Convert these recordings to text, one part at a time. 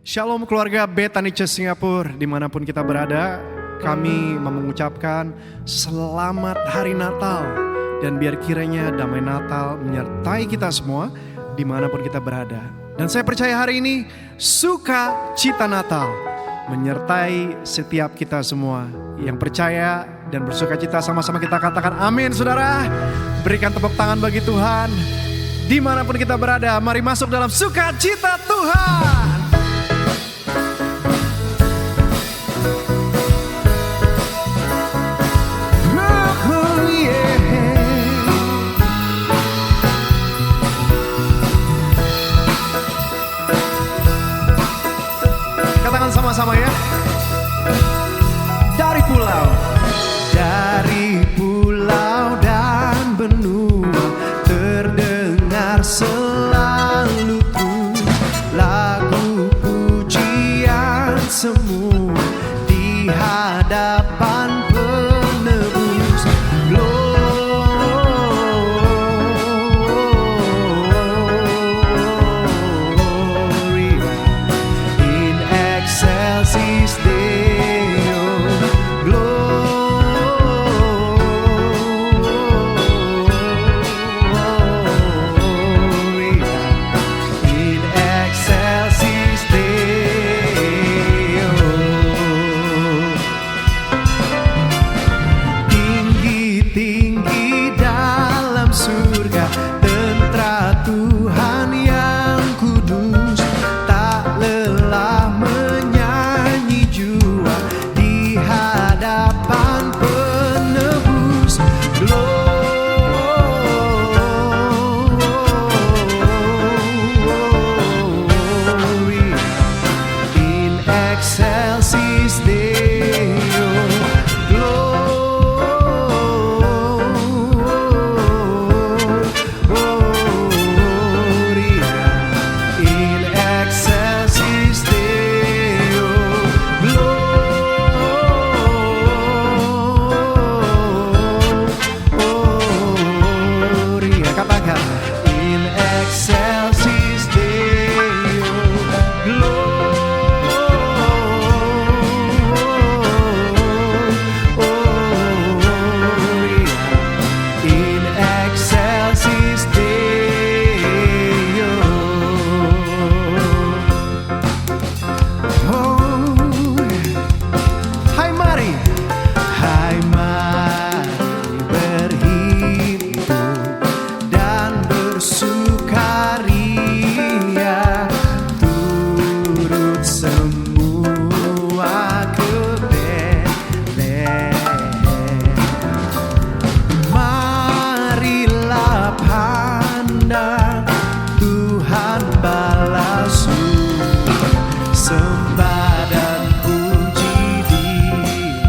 Shalom keluarga Bethany Church Singapura, dimanapun kita berada, kami mengucapkan selamat hari Natal. Dan biar kiranya damai Natal menyertai kita semua, dimanapun kita berada. Dan saya percaya hari ini, sukacita Natal menyertai setiap kita semua. Yang percaya dan bersukacita, sama-sama kita katakan amin saudara. Berikan tepuk tangan bagi Tuhan. Dimanapun kita berada, mari masuk dalam sukacita Tuhan. Katakan sama-sama ya. Dari pulau dan benua terdengar selalu tuh lagu pujian semua di hadapan penebus. Glory in excelsis Deo. Glory in excelsis Deo. Tinggi-tinggi dalam surga, tentara Tuhan yang kudus, tak lelah menyanyi jua di hadapan penebus. Glory in excelsis Deo. Glory in excelsis Deo. Glory, katakan in excelsis Deo. Glory in excelsis Deo. Oh, hai mari berhimpun dan bersukaria, turut semua ke Betlehem. Marilah pandang Tuhan balas sembah dan puji Dia,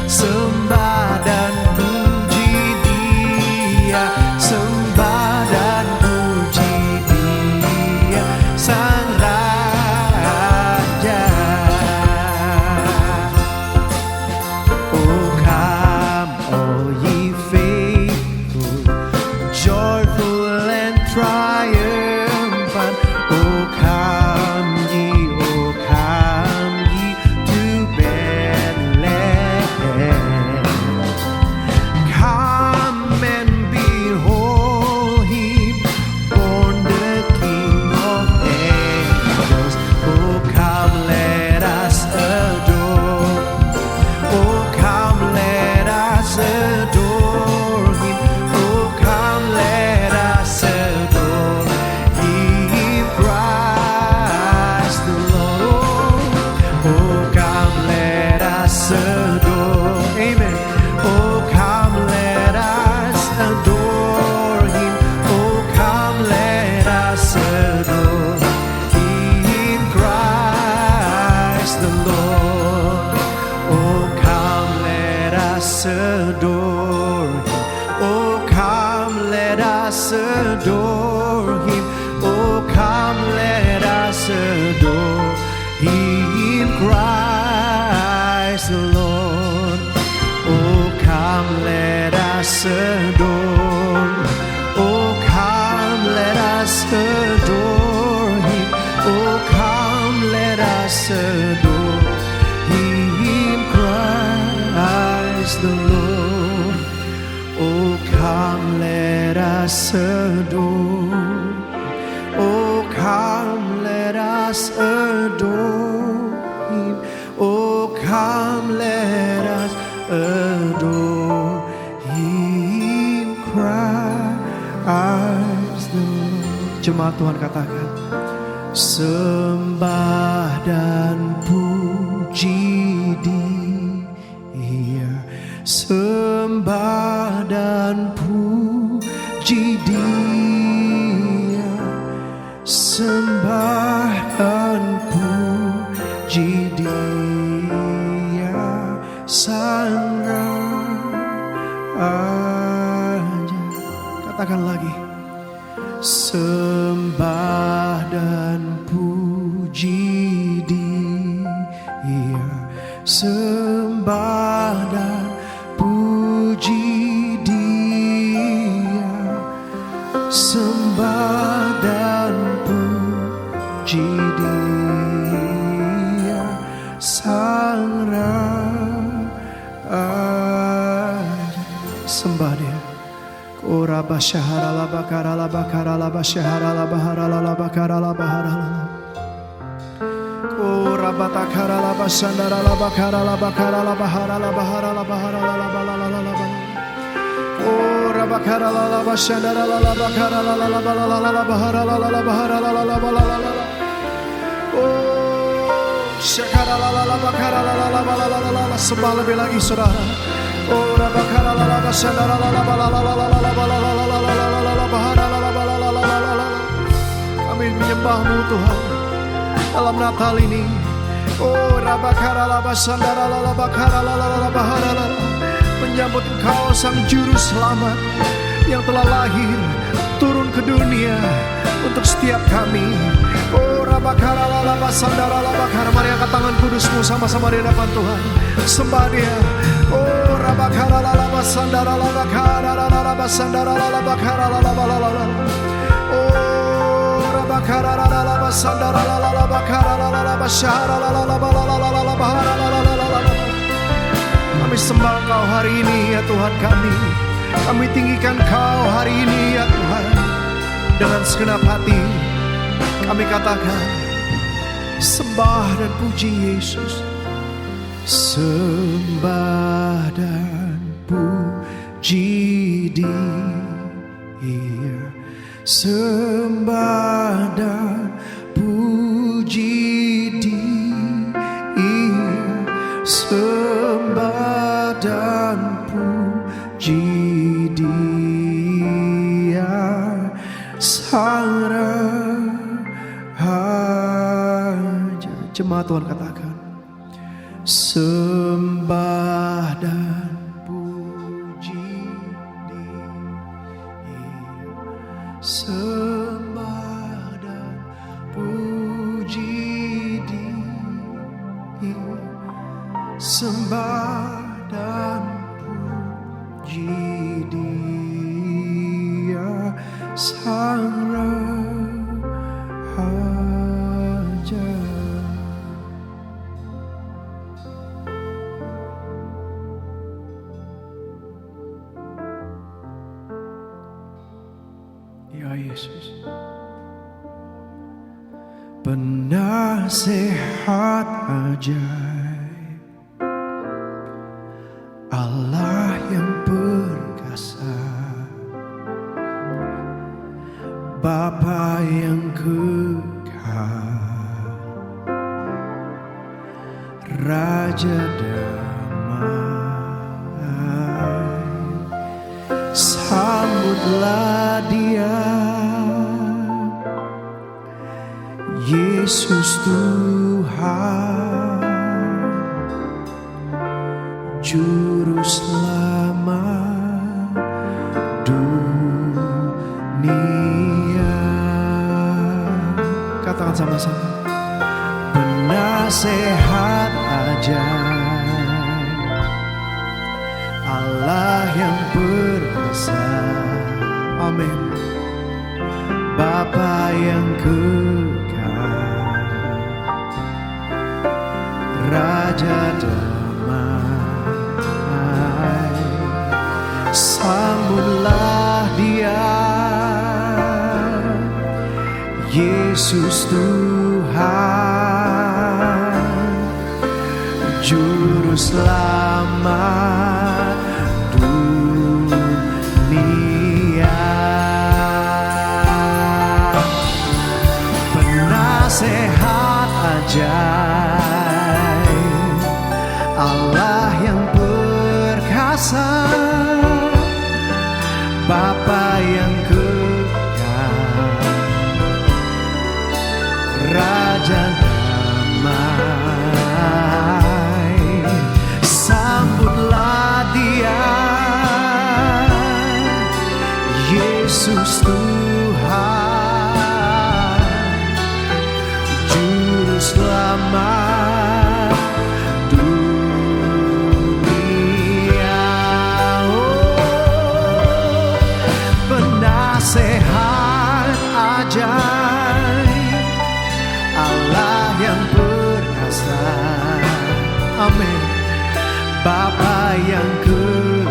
sembah dan puji Dia, sembah dan puji Dia, Sang Raja. Oh come, all ye faithful, joyful and triumphant. Oh come ye to Bethlehem. Come and behold Him, born the King of angels. Oh come, let us adore. Oh come, let us adore Him. Oh come, let us adore Him, Christ the Lord. Oh come, let us adore, amen. Oh come, let us adore Him. Oh come, let us adore Him, Christ the Lord. Oh come, let us adore Him. Oh come, let us adore Him. Oh come, let us adore Him, Christ the Lord. Oh come, let us adore Him. Oh come, let us adore Him. Oh come, let us adore Him, Christ the Lord. Oh, come, let us adore. Oh, come, let us adore Him. Oh, come, let us adore Him, Christ the Lord. Jemaat Tuhan katakan, sembah dan puji Dia, sembah dan puji Dia, sembah dan puji Dia, Sang Raja. Katakan lagi, sembah dan puji Dia, sembah dan puji Dia, sembah dan puji Dia, Sang Raja. Sembah Dia. Ora basyahara la bakara la bakara la basyahara la bahara la bakara la bahara la. Ora batakara la basandara la bakara la bakara la bahara la bahara la bahara la bala la la bala. Ora bakara la basandara la bakara la bala la bahara la bahara la bala la. Oh, syakara la bakara la bala la sembah lebih lagi saudara. Ora bakara la basandara la bala la bahara la bala la. Kami menyembah-Mu Tuhan dalam Natal ini. Oh, rabakara la basandara la bakara la bahara la, menyambut Engkau Sang Juru Selamat yang telah lahir turun ke dunia untuk setiap kami. Oh, rabakara la basandara la bakara. Mari angkat tangan kudus-Mu sama-sama di hadapan Tuhan. Sembah Dia. Oh, rabakara la basandara la bakara la basandara la bakara la bala la. Oh, rabakara la basandara la bakara la basyara la bala la bahara la. Kami sembah Engkau hari ini ya Tuhan kami. Kami tinggikan Kau hari ini ya Tuhan. Dengan segenap hati kami katakan, sembah dan puji Yesus. Sembah dan puji Dia, sembah dan puji Dia, sembah dan puji Dia, Sang Raja. Jemaat Tuhan katakan, sembah dan puji Dia, sembah dan puji Dia, sembah dan puji Dia, Sang Raja. Ya Yesus, penasehat ajaib, Allah yang perkasa, Bapa yang kekal, Raja damai, sambutlah Dia, Yesus Tuhan, Juru Selamat dunia. Katakan sama-sama, penasehat ajaib, Allah yang perkasa, amin, Bapa yang kekal, Raja damai, sambutlah Dia, Yesus Tuhan, Juru Selamat dunia. Penasehat ajaib, Allah yang perkasa, Bapa yang kekal, Raja damai, sambutlah Dia, Yesus Tuhan, Juru Selamat dunia. Oh, penasehat ajaib, Allah yang perkasa, amin, Bapa yang kekal,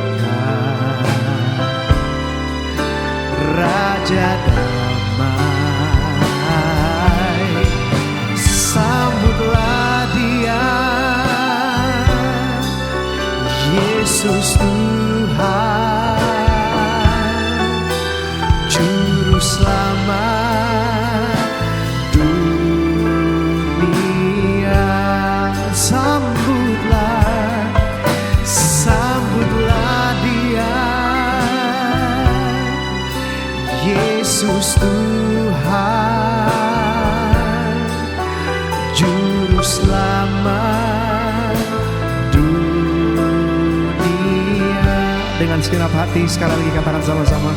Raja damai, sambutlah Dia, Yesus Tuhan, Juru Selamat dunia. Sambutlah Dia, Yesus Tuhan, Juru Selamat dunia. Dengan segenap hati sekali lagi katakan sama-sama,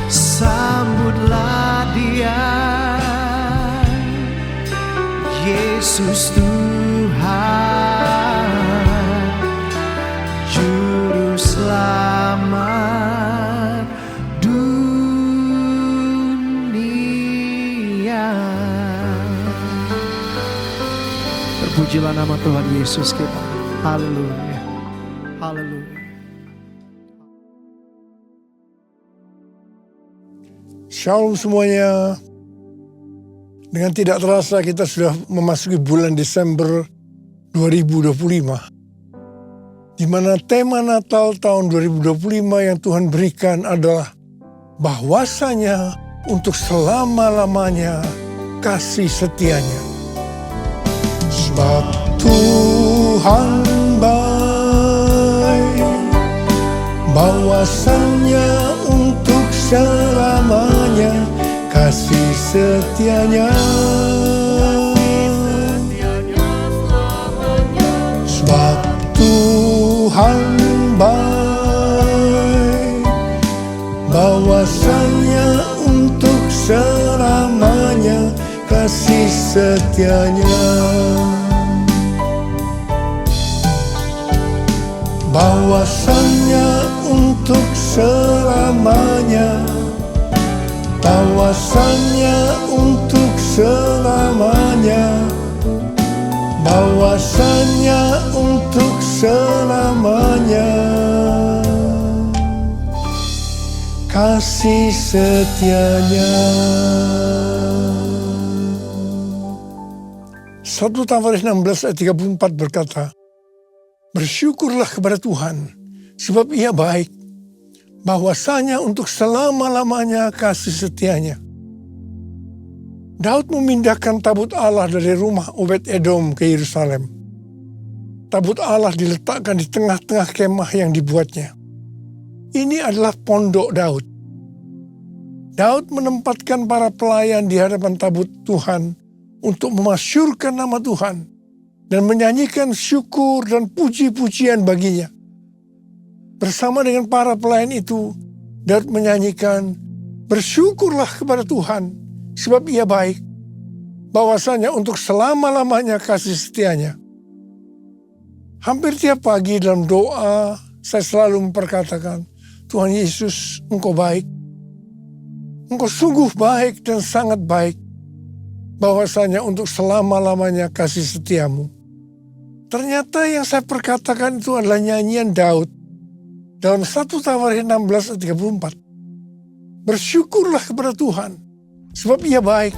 sambutlah Dia, Yesus Tuhan, Juru Selamat dunia. Terpujilah nama Tuhan Yesus kita. Haleluya. Haleluya. Shalom semuanya. Dengan tidak terasa kita sudah memasuki bulan Desember 2025. Di mana tema Natal tahun 2025 yang Tuhan berikan adalah bahwasanya untuk selama-lamanya kasih setianya. Sebab Tuhan baik, bahwasanya untuk selamanya kasih setianya. Sebab Tuhan baik, bahwasanya untuk selamanya kasih setianya. Bahwasanya untuk selamanya, bahwasanya untuk selamanya, bahwasanya untuk selamanya kasih setianya. 1 Tawaris 16 ayat 34 berkata, bersyukurlah kepada Tuhan, sebab Ia baik, bahwasanya untuk selama-lamanya kasih setianya. Daud memindahkan tabut Allah dari rumah Obed-Edom ke Yerusalem. Tabut Allah diletakkan di tengah-tengah kemah yang dibuatnya. Ini adalah pondok Daud. Daud menempatkan para pelayan di hadapan tabut Tuhan untuk memasyurkan nama Tuhan dan menyanyikan syukur dan puji-pujian baginya. Bersama dengan para pelayan itu, Daud menyanyikan, bersyukurlah kepada Tuhan, sebab Ia baik, bahwasanya untuk selama-lamanya kasih setianya. Hampir tiap pagi dalam doa, saya selalu memperkatakan, Tuhan Yesus, Engkau baik. Engkau sungguh baik dan sangat baik, bahwasanya untuk selama-lamanya kasih setiamu. Ternyata yang saya perkatakan itu adalah nyanyian Daud dalam 1 Tawarin 16 ayat 34. Bersyukurlah kepada Tuhan, sebab Ia baik,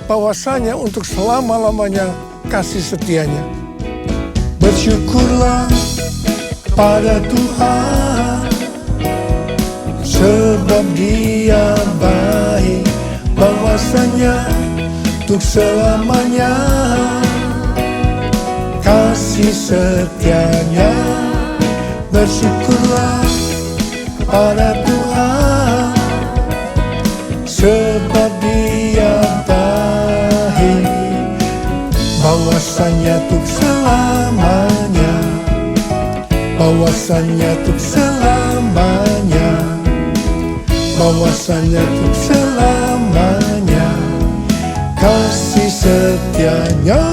bahwasanya untuk selama-lamanya kasih setianya. Bersyukurlah pada Tuhan, sebab Dia baik, bahwasanya untuk selamanya kasih setianya. Bersyukurlah pada Tuhan, sebab Dia baik, bahwasanya untuk selamanya, bahwasanya untuk selamanya, bahwasanya untuk selamanya kasih setianya.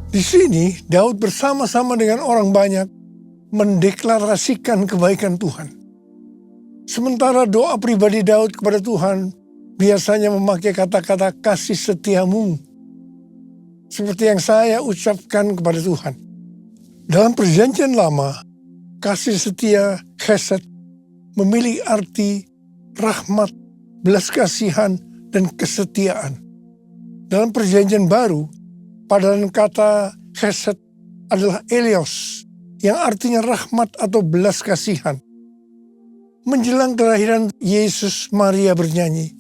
Di sini Daud bersama-sama dengan orang banyak mendeklarasikan kebaikan Tuhan. Sementara doa pribadi Daud kepada Tuhan biasanya memakai kata-kata kasih setiamu, seperti yang saya ucapkan kepada Tuhan. Dalam perjanjian lama, kasih setia chesed memiliki arti rahmat, belas kasihan, dan kesetiaan. Dalam perjanjian baru, padanan kata chesed adalah eleos, yang artinya rahmat atau belas kasihan. Menjelang kelahiran Yesus, Maria bernyanyi,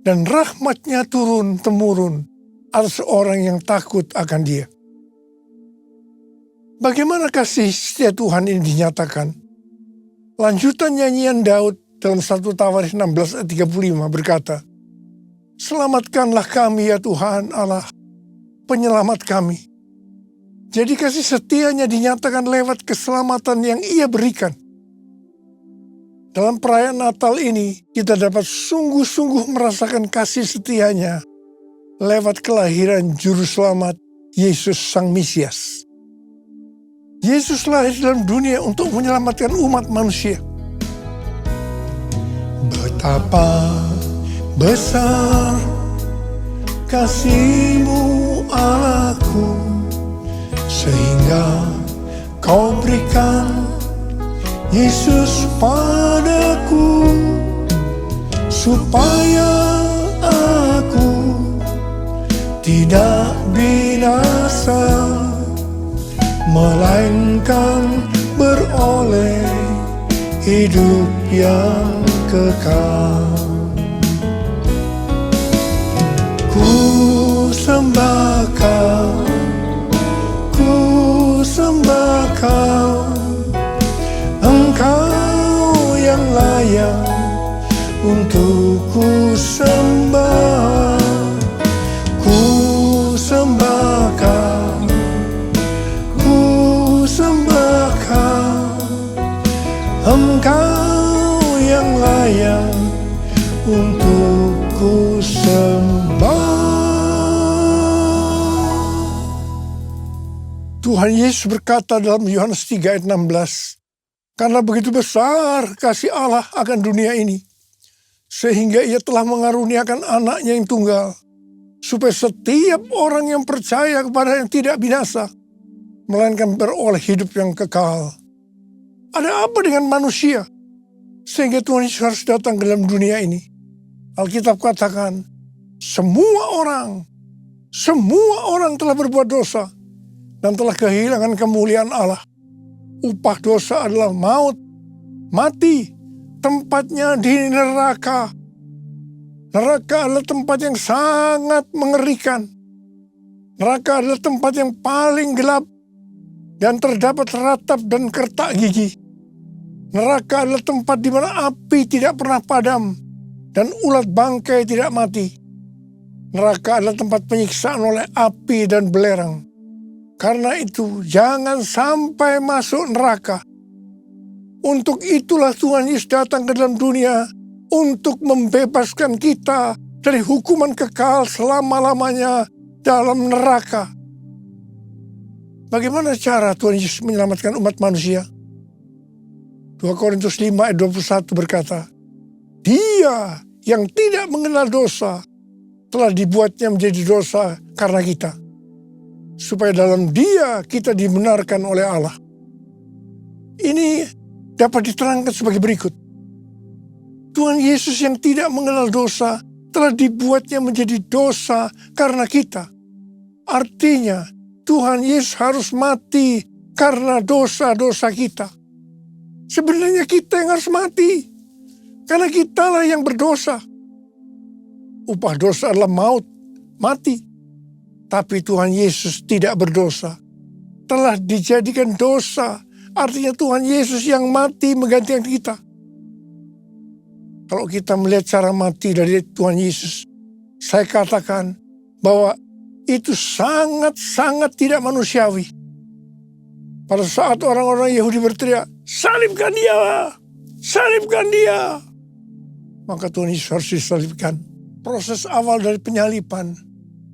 dan rahmatnya turun-temurun atas orang yang takut akan Dia. Bagaimana kasih setia Tuhan ini dinyatakan? Lanjutan nyanyian Daud dalam 1 Tawarin 16 ayat 35 berkata, selamatkanlah kami ya Tuhan Allah, penyelamat kami. Jadi kasih setianya dinyatakan lewat keselamatan yang Ia berikan. Dalam perayaan Natal ini, kita dapat sungguh-sungguh merasakan kasih setianya lewat kelahiran Juru Selamat Yesus Sang Mesias. Yesus lahir dalam dunia untuk menyelamatkan umat manusia. Betapa besar kasih-Mu Allahku, sehingga Kau berikan Yesus padaku, supaya aku tidak binasa, melainkan beroleh hidup yang kekal. Ku sembah Kau, ku sembah Kau, Engkau yang layak untuk ku sembah. Ku sembah Kau, ku sembah Kau, Engkau yang layak untuk ku sembah. Tuhan Yesus berkata dalam Yohanes 3 ayat 16, karena begitu besar kasih Allah akan dunia ini, sehingga Ia telah mengaruniakan anaknya yang tunggal, supaya setiap orang yang percaya kepada yang tidak binasa, melainkan beroleh hidup yang kekal. Ada apa dengan manusia sehingga Tuhan Yesus harus datang ke dalam dunia ini? Alkitab katakan, semua orang telah berbuat dosa dan telah kehilangan kemuliaan Allah. Upah dosa adalah maut, mati, tempatnya di neraka. Neraka adalah tempat yang sangat mengerikan. Neraka adalah tempat yang paling gelap dan terdapat ratap dan kertak gigi. Neraka adalah tempat di mana api tidak pernah padam dan ulat bangkai tidak mati. Neraka adalah tempat penyiksaan oleh api dan belerang. Karena itu, jangan sampai masuk neraka. Untuk itulah Tuhan Yesus datang ke dalam dunia untuk membebaskan kita dari hukuman kekal selama-lamanya dalam neraka. Bagaimana cara Tuhan Yesus menyelamatkan umat manusia? 2 Korintus 5 ayat 21 berkata, Dia yang tidak mengenal dosa telah dibuatnya menjadi dosa karena kita, supaya dalam Dia kita dibenarkan oleh Allah. Ini dapat diterangkan sebagai berikut. Tuhan Yesus yang tidak mengenal dosa telah dibuatnya menjadi dosa karena kita. Artinya Tuhan Yesus harus mati karena dosa-dosa kita. Sebenarnya kita yang harus mati, karena kitalah yang berdosa. Upah dosa adalah maut, mati. Tapi Tuhan Yesus tidak berdosa, telah dijadikan dosa. Artinya Tuhan Yesus yang mati menggantikan kita. Kalau kita melihat cara mati dari Tuhan Yesus, saya katakan bahwa itu sangat-sangat tidak manusiawi. Pada saat orang-orang Yahudi berteriak, "Salibkan dia! Salibkan dia!" Maka Tuhan Yesus harus disalibkan. Proses awal dari penyalipan,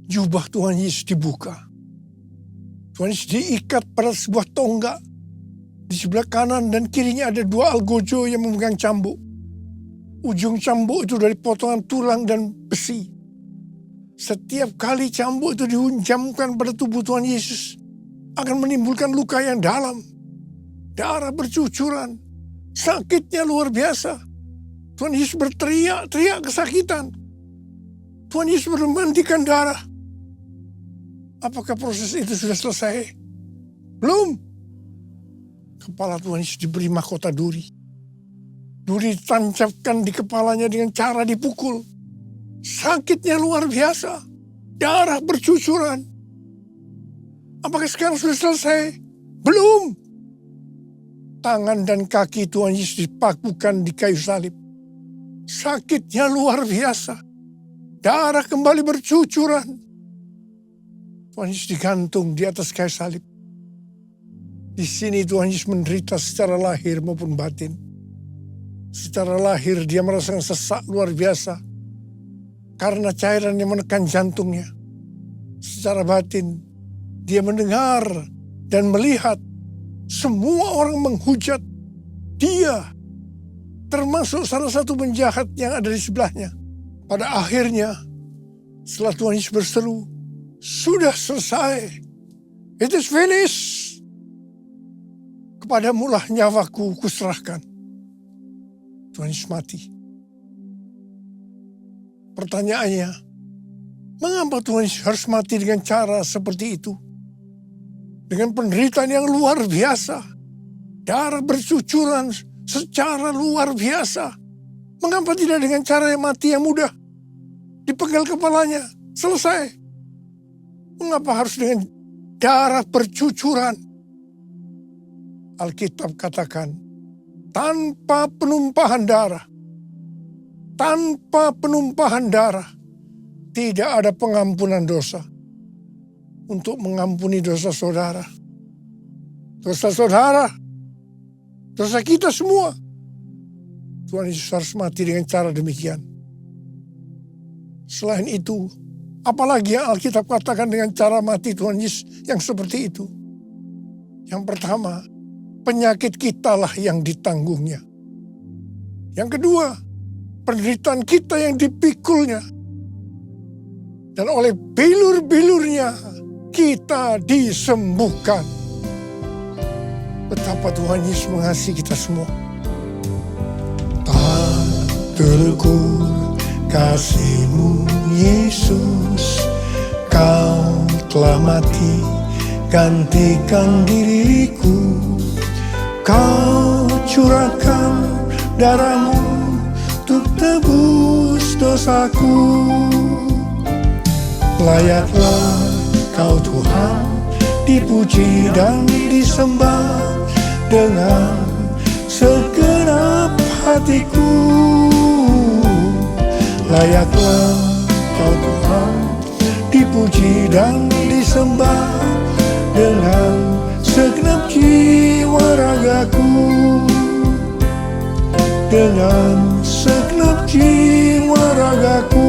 jubah Tuhan Yesus dibuka. Tuhan Yesus diikat pada sebuah tonggak. Di sebelah kanan dan kirinya ada 2 algojo yang memegang cambuk. Ujung cambuk itu dari potongan tulang dan besi. Setiap kali cambuk itu dihunjamkan pada tubuh Tuhan Yesus, akan menimbulkan luka yang dalam. Darah bercucuran. Sakitnya luar biasa. Tuhan Yesus berteriak-teriak kesakitan. Tuhan Yesus memandikan darah. Apakah proses itu sudah selesai? Belum. Kepala Tuhan Yesus diberi mahkota duri. Duri ditancapkan di kepalanya dengan cara dipukul. Sakitnya luar biasa. Darah bercucuran. Apakah sekarang sudah selesai? Belum. Tangan dan kaki Tuhan Yesus dipakukan di kayu salib. Sakitnya luar biasa. Darah kembali bercucuran. Tuhan Yesus digantung di atas kayu salib. Di sini Tuhan Yesus menderita secara lahir maupun batin. Secara lahir dia merasakan sesak luar biasa karena cairan yang menekan jantungnya. Secara batin dia mendengar dan melihat semua orang menghujat dia, termasuk salah satu penjahat yang ada di sebelahnya. Pada akhirnya, setelah Tuhan Yesus berseru, "Sudah selesai. It is finished. Kepadamulah nyawaku kuserahkan." Tuhan Yesus mati. Pertanyaannya, mengapa Tuhan Yesus harus mati dengan cara seperti itu? Dengan penderitaan yang luar biasa. Darah bercucuran secara luar biasa. Mengapa tidak dengan cara yang mati yang mudah? Dipenggal kepalanya, selesai. Mengapa harus dengan darah bercucuran? Alkitab katakan, tanpa penumpahan darah. Tanpa penumpahan darah, tidak ada pengampunan dosa. Untuk mengampuni dosa saudara. Dosa saudara. Dosa kita semua. Tuhan Yesus harus mati dengan cara demikian. Selain itu, apalagi yang Alkitab katakan dengan cara mati Tuhan Yesus yang seperti itu? Yang pertama, penyakit kitalah yang ditanggungnya. Yang kedua, penderitaan kita yang dipikulnya. Dan oleh bilur-bilurnya kita disembuhkan. Betapa Tuhan Yesus mengasihi kita semua. Tak terukur kasih-Mu Yesus, Kau telah mati gantikan diriku. Kau curahkan darah-Mu untuk tebus dosaku. Layaklah Kau Tuhan dipuji dan disembah dengan segenap hatiku. Layaklah Kau Tuhan dipuji dan disembah dengan segenap jiwa ragaku. Dengan segenap jiwa ragaku.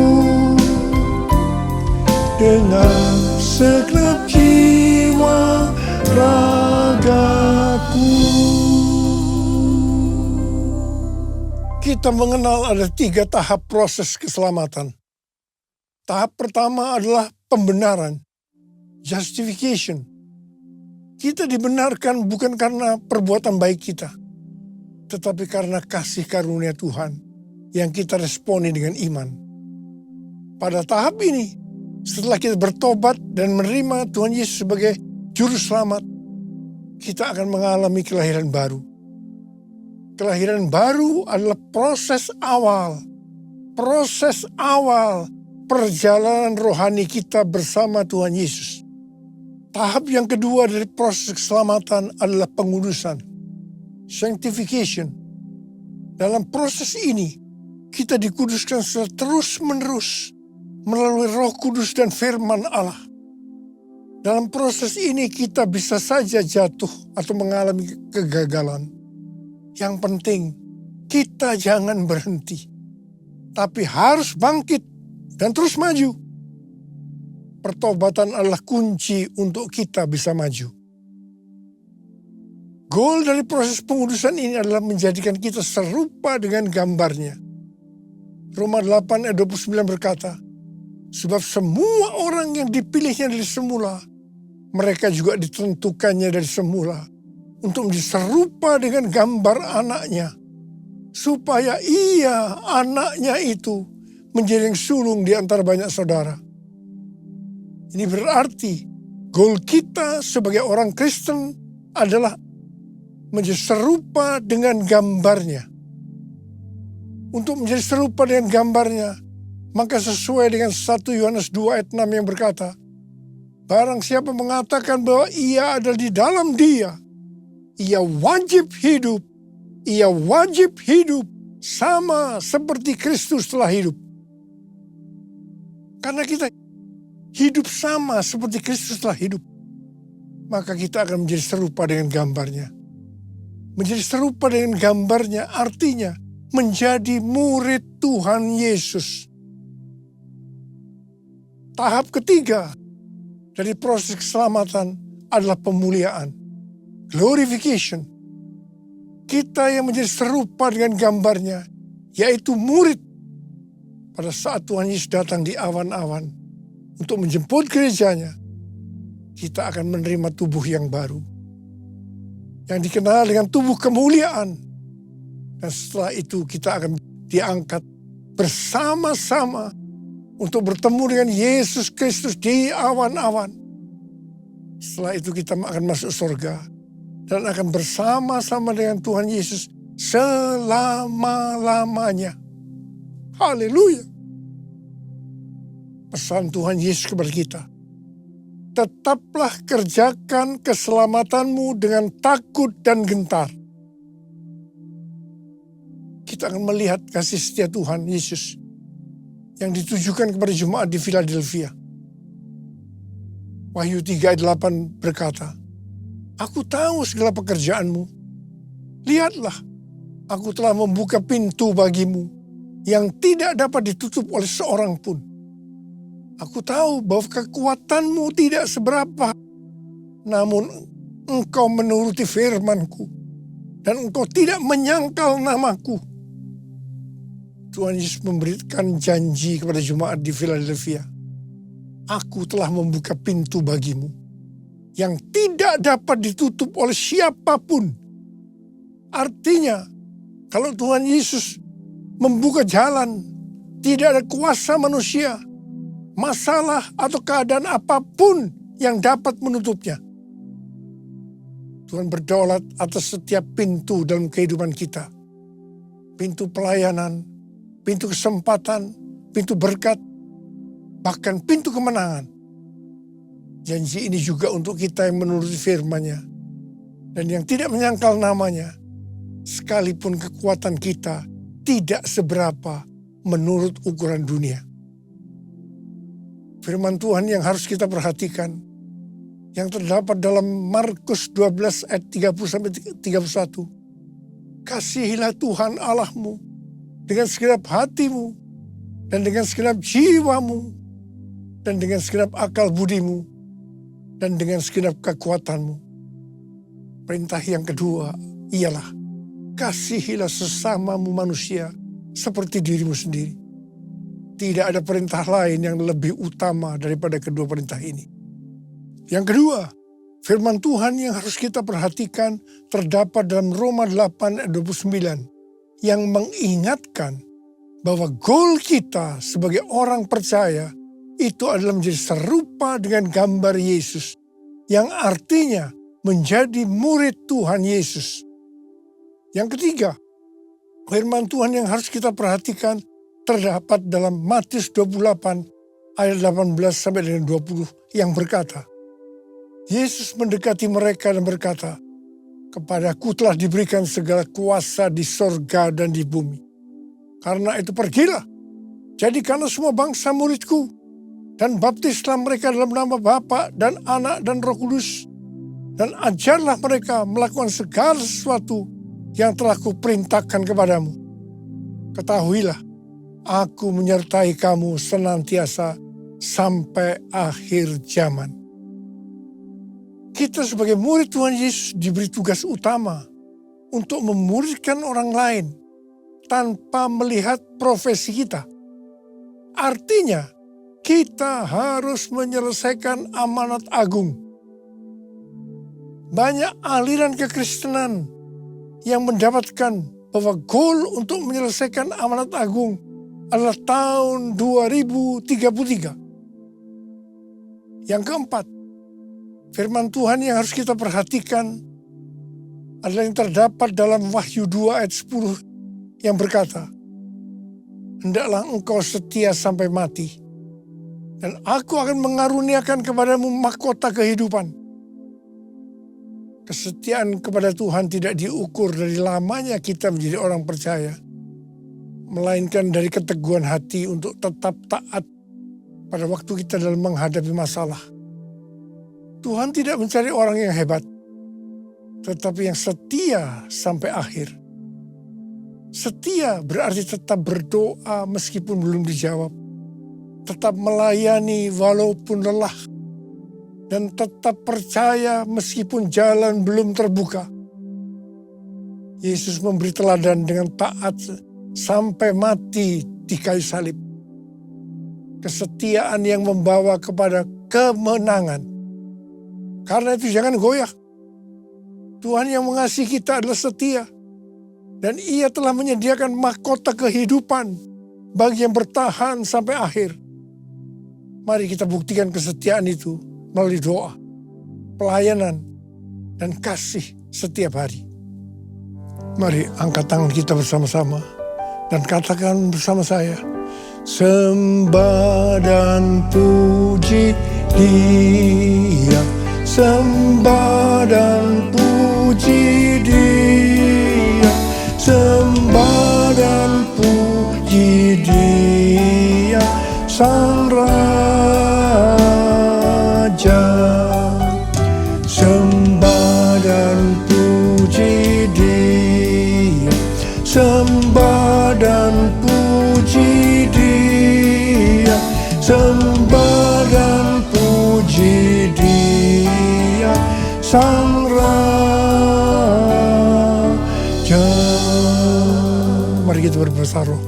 Dengan segenap jiwa ragaku. Kita mengenal ada 3 tahap proses keselamatan. Tahap pertama adalah pembenaran, justification. Kita dibenarkan bukan karena perbuatan baik kita, tetapi karena kasih karunia Tuhan yang kita responi dengan iman. Pada tahap ini, setelah kita bertobat dan menerima Tuhan Yesus sebagai Juru Selamat, kita akan mengalami kelahiran baru. Kelahiran baru adalah proses awal perjalanan rohani kita bersama Tuhan Yesus. Tahap yang kedua dari proses keselamatan adalah pengudusan, sanctification. Dalam proses ini, kita dikuduskan secara terus-menerus melalui Roh Kudus dan firman Allah. Dalam proses ini kita bisa saja jatuh atau mengalami kegagalan. Yang penting, kita jangan berhenti, tapi harus bangkit dan terus maju. Pertobatan adalah kunci untuk kita bisa maju. Goal dari proses pengudusan ini adalah menjadikan kita serupa dengan gambarnya. Roma 8 ayat 29 berkata, sebab semua orang yang dipilihnya dari semula, mereka juga ditentukannya dari semula untuk menjadi serupa dengan gambar anaknya, supaya ia, anaknya itu, menjadi yang sulung di antara banyak saudara. Ini berarti goal kita sebagai orang Kristen adalah menjadi serupa dengan gambarnya. Untuk menjadi serupa dengan gambarnya, maka sesuai dengan 1 Yohanes 2 ayat 6 yang berkata, barang siapa mengatakan bahwa ia ada di dalam dia, ia wajib hidup sama seperti Kristus telah hidup. Karena kita hidup sama seperti Kristus telah hidup, maka kita akan menjadi serupa dengan gambarnya. Menjadi serupa dengan gambarnya artinya menjadi murid Tuhan Yesus. Tahap ketiga dari proses keselamatan adalah pemuliaan, glorification. Kita yang menjadi serupa dengan gambarnya, yaitu murid. Pada saat Tuhan Yesus datang di awan-awan untuk menjemput gerejanya, kita akan menerima tubuh yang baru, yang dikenal dengan tubuh kemuliaan. Dan setelah itu kita akan diangkat bersama-sama untuk bertemu dengan Yesus Kristus di awan-awan. Setelah itu kita akan masuk surga dan akan bersama-sama dengan Tuhan Yesus selama-lamanya. Haleluya. Pesan Tuhan Yesus kepada kita, tetaplah kerjakan keselamatanmu dengan takut dan gentar. Kita akan melihat kasih setia Tuhan Yesus yang ditujukan kepada jemaat di Philadelphia. Wahyu 3 ayat 8 berkata, aku tahu segala pekerjaanmu. Lihatlah, aku telah membuka pintu bagimu yang tidak dapat ditutup oleh seorang pun. Aku tahu bahwa kekuatanmu tidak seberapa, namun engkau menuruti firman-Ku dan engkau tidak menyangkal namaku. Tuhan Yesus memberikan janji kepada jemaat di Philadelphia. Aku telah membuka pintu bagimu yang tidak dapat ditutup oleh siapapun. Artinya, kalau Tuhan Yesus membuka jalan, tidak ada kuasa manusia, masalah atau keadaan apapun yang dapat menutupnya. Tuhan berdaulat atas setiap pintu dalam kehidupan kita. Pintu pelayanan, pintu kesempatan, pintu berkat, bahkan pintu kemenangan. Janji ini juga untuk kita yang menuruti firman-Nya dan yang tidak menyangkal namanya, sekalipun kekuatan kita tidak seberapa menurut ukuran dunia. Firman Tuhan yang harus kita perhatikan, yang terdapat dalam Markus 12 ayat 30-31. Kasihilah Tuhan Allahmu dengan segenap hatimu, dan dengan segenap jiwamu, dan dengan segenap akal budimu, dan dengan segenap kekuatanmu. Perintah yang kedua ialah, kasihilah sesamamu manusia seperti dirimu sendiri. Tidak ada perintah lain yang lebih utama daripada kedua perintah ini. Yang kedua, firman Tuhan yang harus kita perhatikan terdapat dalam Roma 8 ayat 29 yang mengingatkan bahwa goal kita sebagai orang percaya itu adalah menjadi serupa dengan gambar Yesus, yang artinya menjadi murid Tuhan Yesus. Yang ketiga, firman Tuhan yang harus kita perhatikan terdapat dalam Matius 28 ayat 18 sampai dengan 20 yang berkata, Yesus mendekati mereka dan berkata, "Kepadaku telah diberikan segala kuasa di sorga dan di bumi. Karena itu pergilah, jadikanlah semua bangsa muridku, dan baptislah mereka dalam nama Bapa dan Anak dan Roh Kudus, dan ajarlah mereka melakukan segala sesuatu yang telah kuperintahkan kepadamu. Ketahuilah, aku menyertai kamu senantiasa sampai akhir zaman." Kita sebagai murid Tuhan Yesus diberi tugas utama untuk memuridkan orang lain tanpa melihat profesi kita. Artinya, kita harus menyelesaikan amanat agung. Banyak aliran kekristenan yang mendapatkan bahwa goal untuk menyelesaikan amanat agung adalah tahun 2033. Yang keempat, firman Tuhan yang harus kita perhatikan adalah yang terdapat dalam Wahyu 2 ayat 10 yang berkata, "Hendaklah engkau setia sampai mati, dan aku akan mengaruniakan kepadamu mahkota kehidupan." Kesetiaan kepada Tuhan tidak diukur dari lamanya kita menjadi orang percaya, melainkan dari keteguhan hati untuk tetap taat pada waktu kita dalam menghadapi masalah. Tuhan tidak mencari orang yang hebat, tetapi yang setia sampai akhir. Setia berarti tetap berdoa meskipun belum dijawab, tetap melayani walaupun lelah, dan tetap percaya meskipun jalan belum terbuka. Yesus memberi teladan dengan taat sampai mati di kayu salib. Kesetiaan yang membawa kepada kemenangan. Karena itu jangan goyah. Tuhan yang mengasihi kita adalah setia. Dan Ia telah menyediakan mahkota kehidupan bagi yang bertahan sampai akhir. Mari kita buktikan kesetiaan itu melalui doa, pelayanan, dan kasih setiap hari. Mari angkat tangan kita bersama-sama dan katakan bersama saya, sembah dan puji Dia. Sembah dan puji Dia, sembah dan puji Dia, Sang Raja. Sembah dan puji Dia, sembah dan puji Dia, sembah dan puji Dia, Sang Raja. Mari kita berbahasa roh.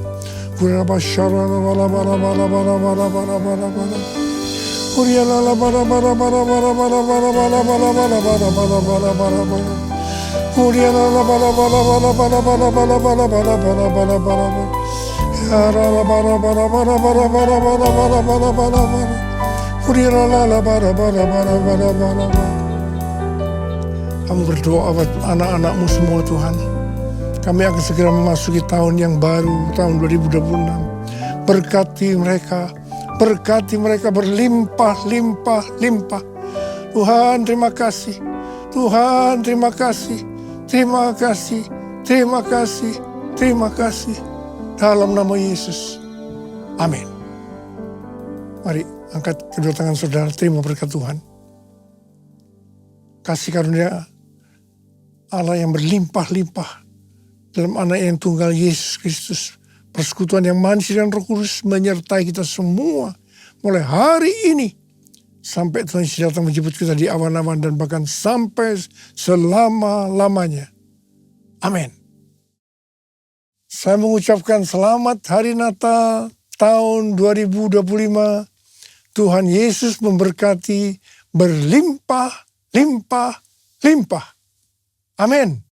Kami berdoa buat anak-anak-Mu semua Tuhan. Kami akan segera memasuki tahun yang baru, tahun 2026. Berkati mereka berlimpah-limpah-limpah. Tuhan terima kasih, Tuhan terima kasih, terima kasih, terima kasih, terima kasih. Dalam nama Yesus, amin. Mari angkat kedua tangan saudara, terima berkat Tuhan. Kasih karunia Allah yang berlimpah-limpah dalam anak yang tunggal Yesus Kristus. Persekutuan yang manis dan Roh Kudus menyertai kita semua mulai hari ini sampai Tuhan Yesus datang menjemput kita di awan-awan dan bahkan sampai selama-lamanya. Amin. Saya mengucapkan selamat hari Natal tahun 2025, Tuhan Yesus memberkati berlimpah, limpah, limpah. Amin.